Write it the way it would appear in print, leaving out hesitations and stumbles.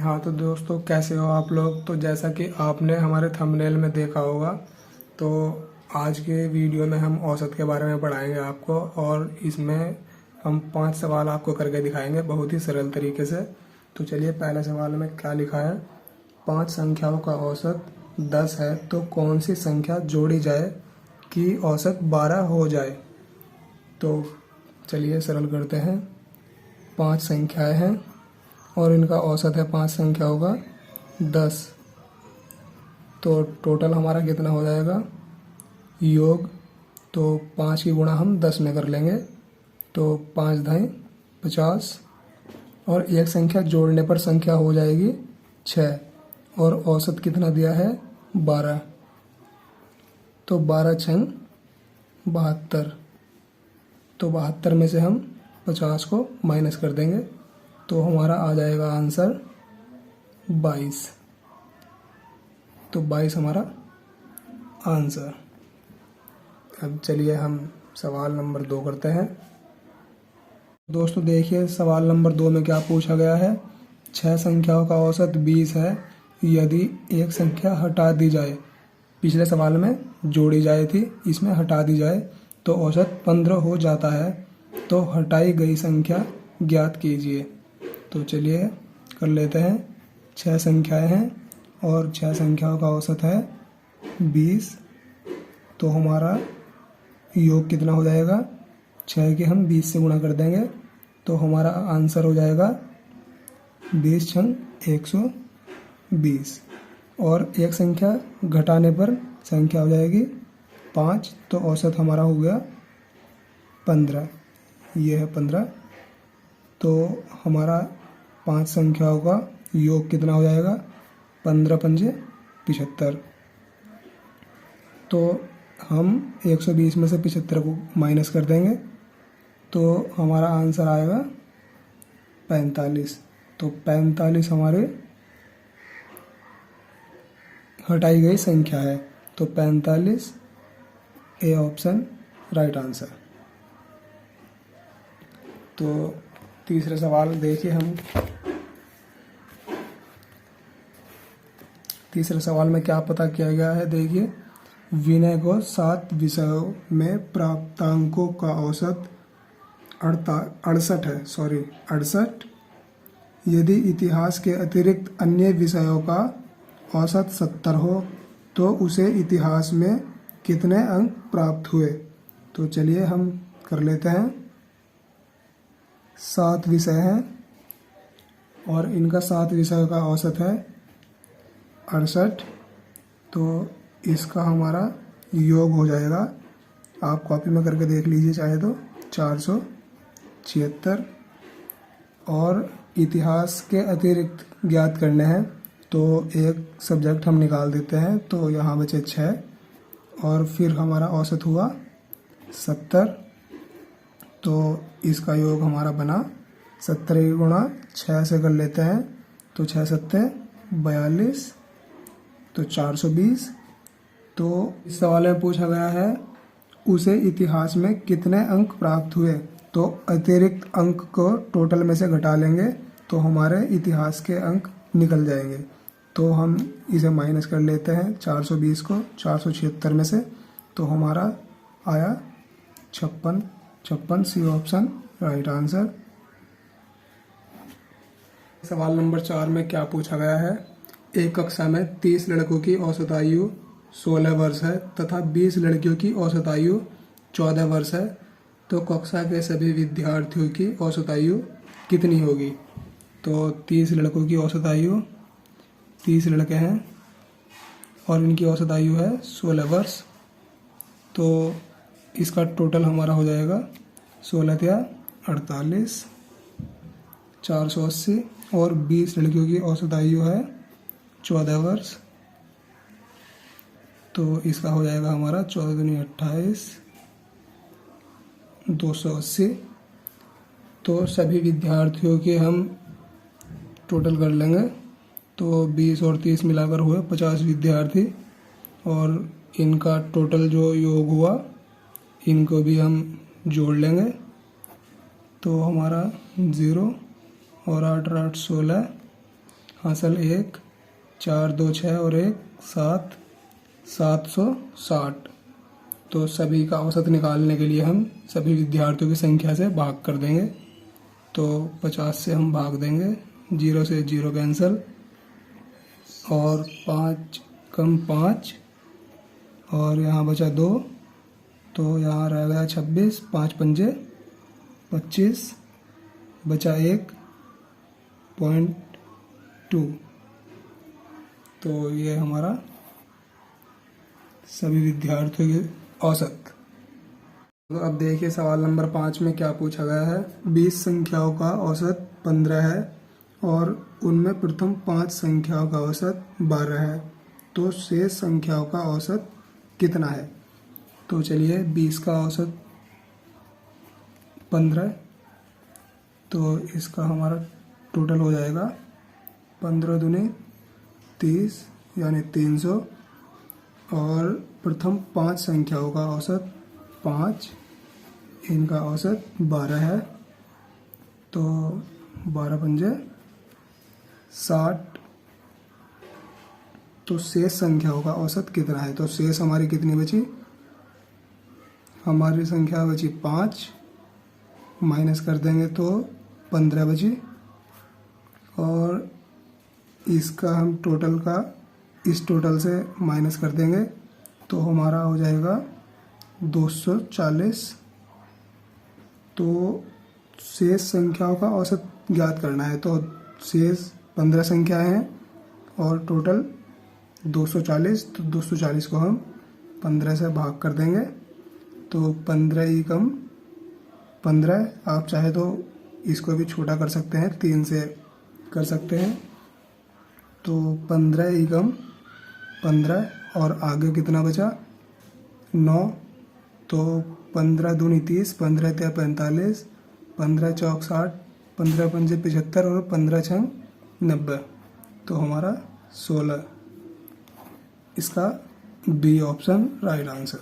हाँ तो दोस्तों, कैसे हो आप लोग। तो जैसा कि आपने हमारे थंबनेल में देखा होगा, तो आज के वीडियो में हम औसत के बारे में पढ़ाएंगे आपको, और इसमें हम 5 सवाल आपको करके दिखाएंगे बहुत ही सरल तरीके से। तो चलिए, पहले सवाल में क्या लिखा है। 5 संख्याओं का औसत 10 है, तो कौन सी संख्या जोड़ी जाए कि औसत 12 हो जाए। तो चलिए सरल करते हैं। 5 संख्याएं हैं और इनका औसत है 5 संख्याओं का 10। तो टोटल हमारा कितना हो जाएगा योग। तो 5 की गुणा हम 10 में कर लेंगे, तो 5 × 50, और एक संख्या जोड़ने पर संख्या हो जाएगी 6, और औसत कितना दिया है 12। तो 12 × 72, तो 72 में से हम 50 को माइनस कर देंगे, तो हमारा आ जाएगा आंसर 22। तो 22 हमारा आंसर। अब चलिए हम सवाल नंबर 2 करते हैं। दोस्तों देखिए, सवाल नंबर 2 में क्या पूछा गया है। 6 संख्याओं का औसत 20 है, यदि एक संख्या हटा दी जाए। पिछले सवाल में जोड़ी जाए थी, इसमें हटा दी जाए तो औसत 15 हो जाता है। तो हटाई गई संख्या ज्ञात कीजिए। तो चलिए कर लेते हैं। 6 संख्याएं हैं और 6 संख्याओं का औसत है 20। तो हमारा योग कितना हो जाएगा, 6 के हम 20 से गुणा कर देंगे, तो हमारा आंसर हो जाएगा 20 × 120। और एक संख्या घटाने पर संख्या हो जाएगी 5, तो औसत हमारा हो गया 15। ये है 15। तो हमारा 5 संख्याओं का योग कितना हो जाएगा, 15 × 5 = 75। तो हम 120 में से 75 को माइनस कर देंगे, तो हमारा आंसर आएगा 45। तो 45 हमारे हटाई गई संख्या है। तो 45 ए ऑप्शन राइट आंसर। तो तीसरे सवाल देखिए हम। तीसरे सवाल में क्या पता किया गया है, देखिए। विनय को 7 विषयों में प्राप्तांकों का औसत 68। यदि इतिहास के अतिरिक्त अन्य विषयों का औसत 70 हो, तो उसे इतिहास में कितने अंक प्राप्त हुए। तो चलिए हम कर लेते हैं। 7 विषय हैं और इनका 7 विषयों का औसत है 68। तो इसका हमारा योग हो जाएगा, आप कॉपी में करके देख लीजिए चाहे तो, 476। और इतिहास के अतिरिक्त ज्ञात करने हैं, तो एक सब्जेक्ट हम निकाल देते हैं, तो यहाँ बचे 6, और फिर हमारा औसत हुआ 70। तो इसका योग हमारा बना 70 गुणा 6 से कर लेते हैं, तो 6 × 7 = 42, तो 420। तो इस सवाल में पूछा गया है उसे इतिहास में कितने अंक प्राप्त हुए। तो अतिरिक्त अंक को टोटल में से घटा लेंगे, तो हमारे इतिहास के अंक निकल जाएंगे। तो हम इसे माइनस कर लेते हैं 420 को 476 में से, तो हमारा आया 56। C option right answer. सवाल नंबर 4 में क्या पूछा गया है। एक कक्षा में 30 लड़कों की औसत आयु 16 वर्ष है तथा 20 लड़कियों की औसत आयु 14 वर्ष है, तो कक्षा के सभी विद्यार्थियों की औसत आयु कितनी होगी। तो 30 लड़कों की औसत आयु, 30 लड़के हैं और इनकी औसत आयु है 16 वर्ष। तो इसका टोटल हमारा हो जाएगा 16 × 48, 480, और 20 लड़कियों की औसत आयु है 14 वर्ष। तो इसका हो जाएगा हमारा 14 × 28, 280। तो सभी विद्यार्थियों के हम टोटल कर लेंगे, तो 20 और 30 मिलाकर हुए 50 विद्यार्थी, और इनका टोटल जो योग हुआ इनको भी हम जोड़ लेंगे, तो हमारा 0 और 8 और 8 16, हासिल 1, 4 2 6 और 1 7, 760। तो सभी का औसत निकालने के लिए हम सभी विद्यार्थियों की संख्या से भाग कर देंगे। तो 50 से हम भाग देंगे, 0 से 0 कैंसिल, और 5 कम 5, और यहाँ बचा 2, तो यहाँ रह गया 26, 5 पंजे 25, बचा 1.2। तो ये हमारा सभी विद्यार्थियों की औसत। तो अब देखिए सवाल नंबर 5 में क्या पूछा गया है। 20 संख्याओं का औसत 15 है और उनमें प्रथम 5 संख्याओं का औसत 12 है, तो शेष संख्याओं का औसत कितना है। तो चलिए 20 का औसत 15, तो इसका हमारा टोटल हो जाएगा 15 दूनी 30 यानी 300, और प्रथम 5 संख्याओं का औसत 5, इनका औसत 12 है, तो 12 पंजे 60। तो शेष संख्याओं का औसत कितना है। तो शेष हमारी कितनी बची, हमारी संख्या बची 5, माइनस कर देंगे तो 15 बची, और इसका हम टोटल का इस टोटल से माइनस कर देंगे तो हमारा हो जाएगा 240। तो शेष संख्याओं का औसत ज्ञात करना है। तो शेष 15 संख्याएं हैं और टोटल 240, तो 240 को हम 15 से भाग कर देंगे, तो 15 ही कम 15। आप चाहे तो इसको भी छोटा कर सकते हैं, 3 से कर सकते हैं। तो 15 ही कम 15, और आगे कितना बचा 9, तो 15 दूनी 30, 15 तिया 45, 15 चौक 60, 15 पंजे 75 और 15 छंग 90, तो हमारा 16। इसका बी ऑप्शन राइट आंसर।